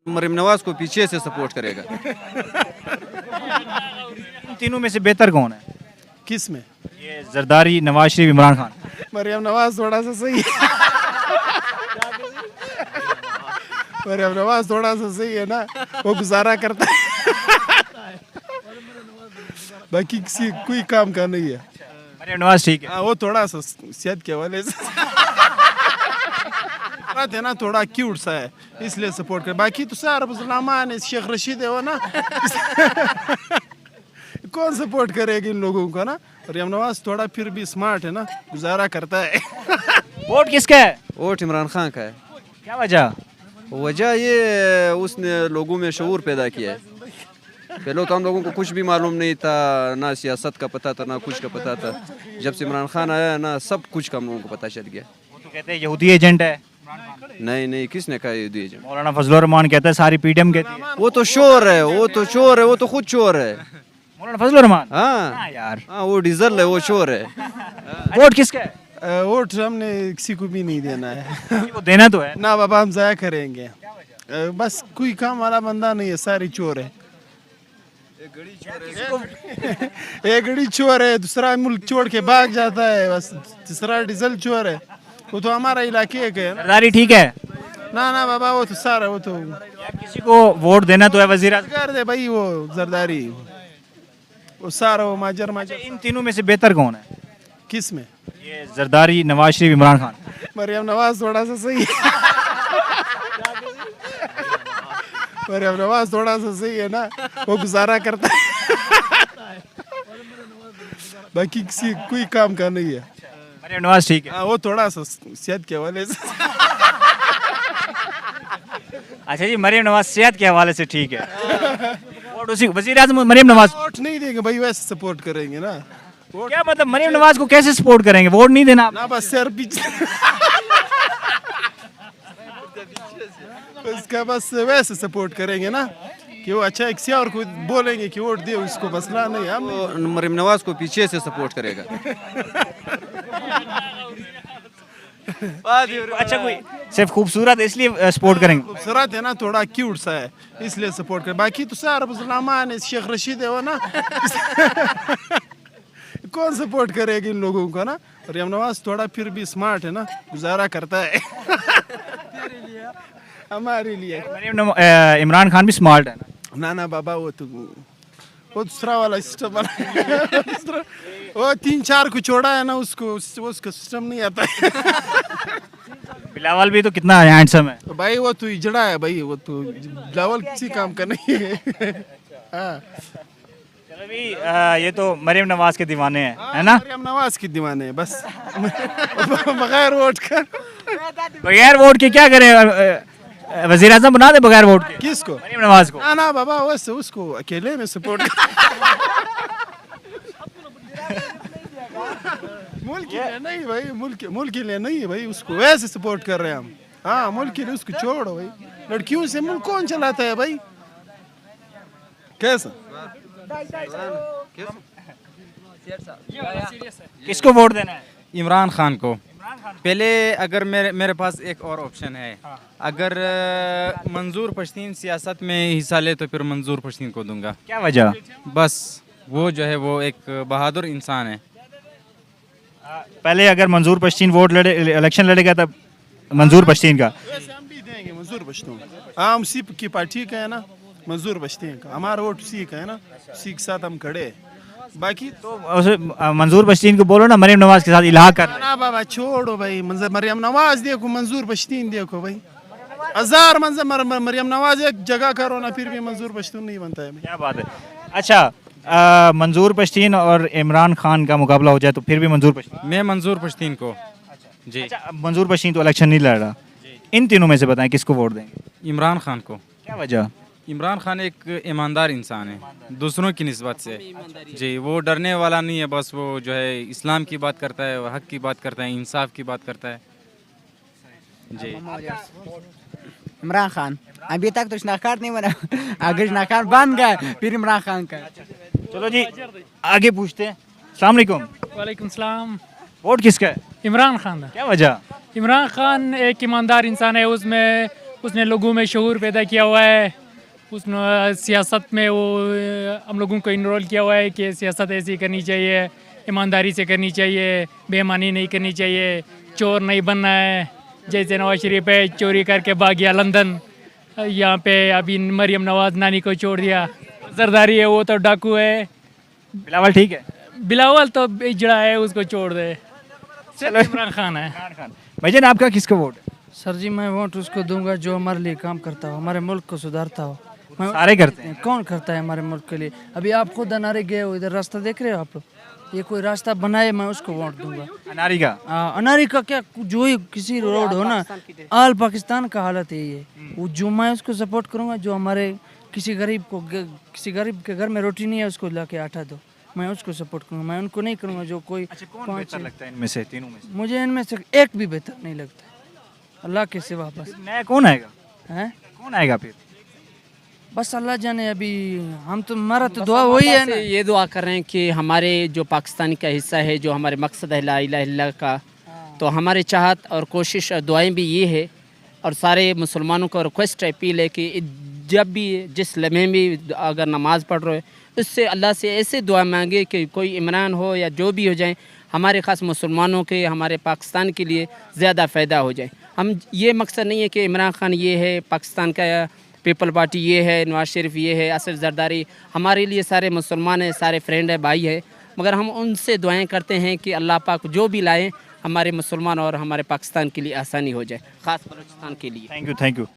मरीम नवाज को पीछे से सपोर्ट करेगा। इन तीनों में से बेहतर कौन है? किस में? ये जरदारी, नवाज शरीफ, इमरान खान। मरियम नवाज थोड़ा सा सही है। मरियम नवाज थोड़ा सा सही है ना, वो गुजारा करता है। बाकी किसी कोई काम का नहीं है। मरियम नवाज ठीक है। हाँ, वो थोड़ा सा सेहत के हवाले से बात है ना, थोड़ा क्यूट सा है इसलिए सपोर्ट कर। बाकी तो सारा मुसलमान है, शेख रशीद है वो ना। कौन सपोर्ट करेगा इन लोगों को ना। मरियम नवाज थोड़ा फिर भी स्मार्ट है ना, गुजारा करता है। वोट किसका है? वोट इमरान खान का है। क्या वजह? वजह ये उसने लोगों में शऊर पैदा किया है। पहले तो हम लोगों को कुछ भी मालूम नहीं था, ना सियासत का पता था ना कुछ का पता था। जब से इमरान खान आया ना, सब कुछ का हम लोगों को पता चल गया। वो तो कहते हैं यहूदी एजेंट है। नहीं नहीं, किसने कहा ये दीजिए? मौलाना फजलुर रहमान कहता है सारी पीडीएम कहती है। वो तो चोर है, वो तो चोर है, वो तो खुद चोर है। मौलाना फजलुर रहमान? हाँ यार, हाँ, वो डीजल है, वो चोर है। वोट किसका है? वोट हमने किसी को भी नहीं देना है। वो देना तो है ना बाबा, हम जाया करेंगे। बस कोई काम वाला बंदा नहीं है, सारी चोर है। एक गड़ी चोर है, दूसरा मुल्क छोड़ के भाग जाता है, बस तीसरा डीजल चोर है। वो तो हमारा इलाके का है ना। जरदारी ठीक है? ना ना बाबा, वो तो सारा वो तो किसी को वोट देना तो है वजीर आज़म। कर दे भाई, वो जरदारी, वो सारा वो माजर माजर। इन तीनों में से बेहतर कौन है? किस में? ये जरदारी, नवाज शरीफ, इमरान खान। मरियम नवाज थोड़ा सा सही है। मरियम नवाज थोड़ा सा सही है ना, वो गुजारा करता है। बाकी किसी कोई काम का नहीं है। मरियम नवाज ठीक है। हाँ, वो थोड़ा सा सेहत के हवाले से। अच्छा जी, मरियम नवाज सेहत के हवाले से ठीक है। वोट उसी वजीर आज़म मरियम नवाज। वोट नहीं देंगे भाई, वैसे सपोर्ट करेंगे ना। क्या मतलब मरियम नवाज को कैसे सपोर्ट करेंगे? वोट नहीं देना ना बस सर पीछे। उसका बस वैसे सपोर्ट करेंगे ना कि वो अच्छा किसी और को बोलेंगे कि वोट दे, उसको मसला नहीं। हम वो मरीम नवाज को पीछे से सपोर्ट करेगा। अच्छा, कोई सिर्फ खूबसूरत इसलिए सपोर्ट करेंगे? खूबसूरत है ना, थोड़ा क्यूट सा है इसलिए सपोर्ट कर। बाकी तो सारा मुसलमान है, शेख रशीद है वो ना। कौन सपोर्ट करेगा इन लोगों को ना। मरियम नवाज थोड़ा फिर भी स्मार्ट है ना, गुजारा करता है। हमारे लिए इमरान खान भी स्मार्ट है ना? ना ना बाबा, वो दूसरा वाला सिस्टम बना। वो 3-4 को छोड़ा है ना, उसको सिस्टम नहीं आता है। बिलावल भी तो कितना हैंडसम है। तो भाई वो तो इजड़ा है भाई, वो तो बिलावल किसी काम का नहीं है। हाँ, चलो भी ये तो मरियम नवाज के दीवाने हैं, है ना? मरियम नवाज की दीवाने हैं बस। बगैर वोट का। बगैर वोट के क्या करें? वजीर आज़म बना दे बगैर वोट के। किसको? मरियम नवाज को। ना ना बाबा, वैसे उसको अकेले में सपोर्ट। मुल्क के लिए नहीं भाई, मुल्क के लिए नहीं है भाई, उसको वैसे सपोर्ट कर रहे हैं हम। हाँ, मुल्क के लिए उसको छोड़ो भाई। लड़कियों से मुल्क कौन चलाता है भाई? कैसा? किसको वोट देना है? इमरान खान को। पहले अगर मेरे पास एक और ऑप्शन है, अगर मंजूर पश्तीन सियासत में हिस्सा ले तो फिर मंजूर पश्तीन को दूंगा। क्या वजह? बस वो जो है वो एक बहादुर इंसान है। पहले अगर मंजूर पश्तीन इलेक्शन लड़ेगा तब मंजूर पश्तीन का। वैसे हम भी देंगे मंजूर पश्तीन। हाँ, हम उसी की पार्टी का है ना, मंजूर पश्तीन का। हमारा वोट उसी का है ना, उसी के साथ हम खड़े हैं। बाकी तो मंजूर पश्तीन को बोलो ना मरियम नवाज के साथ इलाहा कर। ना बाबा छोड़ो भाई, मरियम नवाज देखो, मंजूर पश्तीन देखो भाई। 1000 मरियम नवाज एक जगह करो ना, फिर भी मंजूर पश्तीन नहीं बनता है। क्या बात है। अच्छा, मंजूर पश्तीन और इमरान खान का मुकाबला हो जाए तो फिर भी मंजूर पश्तीन? मैं मंजूर पश्तीन को जी। अच्छा, मंजूर पश्तीन तो इलेक्शन नहीं लड़ रहा। इन तीनों में से बताएं किसको वोट देंगे? इमरान खान को। क्या वजह? इमरान खान एक ईमानदार इंसान है दूसरों की निस्बत से जी। वो डरने वाला नहीं है, बस वो जो है इस्लाम की बात करता है, हक की बात करता है, इंसाफ की बात करता है जी। इमरान खान अभी तक तो शनाख्त नहीं बना। अगर शनाख्त बन गया फिर इमरान खान का। चलो जी आगे पूछते हैं। अस्सलाम वालेकुम। वालेकुम सलाम। वोट किसका है? इमरान खान। क्या वजह? इमरान खान एक ईमानदार इंसान है, उसमें उसने लोगों में शऊर पैदा किया हुआ है, उसने सियासत में वो हम लोगों को इनरोल किया हुआ है कि सियासत ऐसी करनी चाहिए, ईमानदारी से करनी चाहिए, बेईमानी नहीं करनी चाहिए, चोर नहीं बनना है। जैसे नवाज शरीफ है, चोरी करके भाग गया लंदन, यहाँ पे अभी मरियम नवाज नानी को छोड़ दिया। जरदारी है वो तो डाकू है, बिलावल ठीक है। बिलावल तो इजड़ा है, उसको छोड़ दे। चलो इमरान खान है। भाईजान आपका किसको वोट है? सर जी मैं वोट उसको दूंगा जो हमारे लिए काम करता हो, हमारे मुल्क को सुधारता हो। सारे करते हैं। कौन करता है हमारे मुल्क के लिए? अभी आप खुद अनारे गए हो, इधर रास्ता देख रहे हो आप लोग, ये कोई रास्ता बनाए, मैं उसको वोट दूंगा। अनारी का अनारी का क्या, जो ही किसी रोड हो ना, आल पाकिस्तान का हालत है ये। वो जो मैं उसको सपोर्ट करूंगा जो हमारे किसी गरीब के घर में रोटी नहीं है उसको लाके आटा दो, मैं उसको सपोर्ट करूंगा। मैं उनको नहीं करूंगा जो कोई कौन बेहतर लगता है इनमें से, तीनों में से? मुझे इनमें से एक भी बेहतर नहीं लगता अल्लाह के सिवा। बस नया कौन आएगा? है, कौन आएगा फिर? बस अल्लाह जाने। अभी हम तो, हमारा तो दुआ वही है ना। ये दुआ कर रहे हैं कि हमारे जो पाकिस्तान का हिस्सा है, जो हमारे मकसद है ला इलाहा इल्लल्लाह का, तो हमारे चाहत और कोशिश और दुआएं भी ये है, और सारे मुसलमानों को रिक्वेस्ट अपील है कि जब भी जिस लम्हे में अगर नमाज़ पढ़ रहे हो, उससे अल्लाह से ऐसे दुआ मांगे कि कोई इमरान हो या जो भी हो जाए, हमारे ख़ास मुसलमानों के, हमारे पाकिस्तान के लिए ज़्यादा फ़ायदा हो जाए। हम ये मकसद नहीं है कि इमरान खान ये है, पाकिस्तान का पीपल पार्टी ये है, नवाज शरीफ ये है, असद जरदारी, हमारे लिए सारे मुसलमान हैं, सारे फ्रेंड है, भाई है। मगर हम उनसे दुआएं करते हैं कि अल्लाह पाक जो भी लाएँ हमारे मुसलमान और हमारे पाकिस्तान के लिए आसानी हो जाए, ख़ास बलूचिस्तान के लिए। Thank you.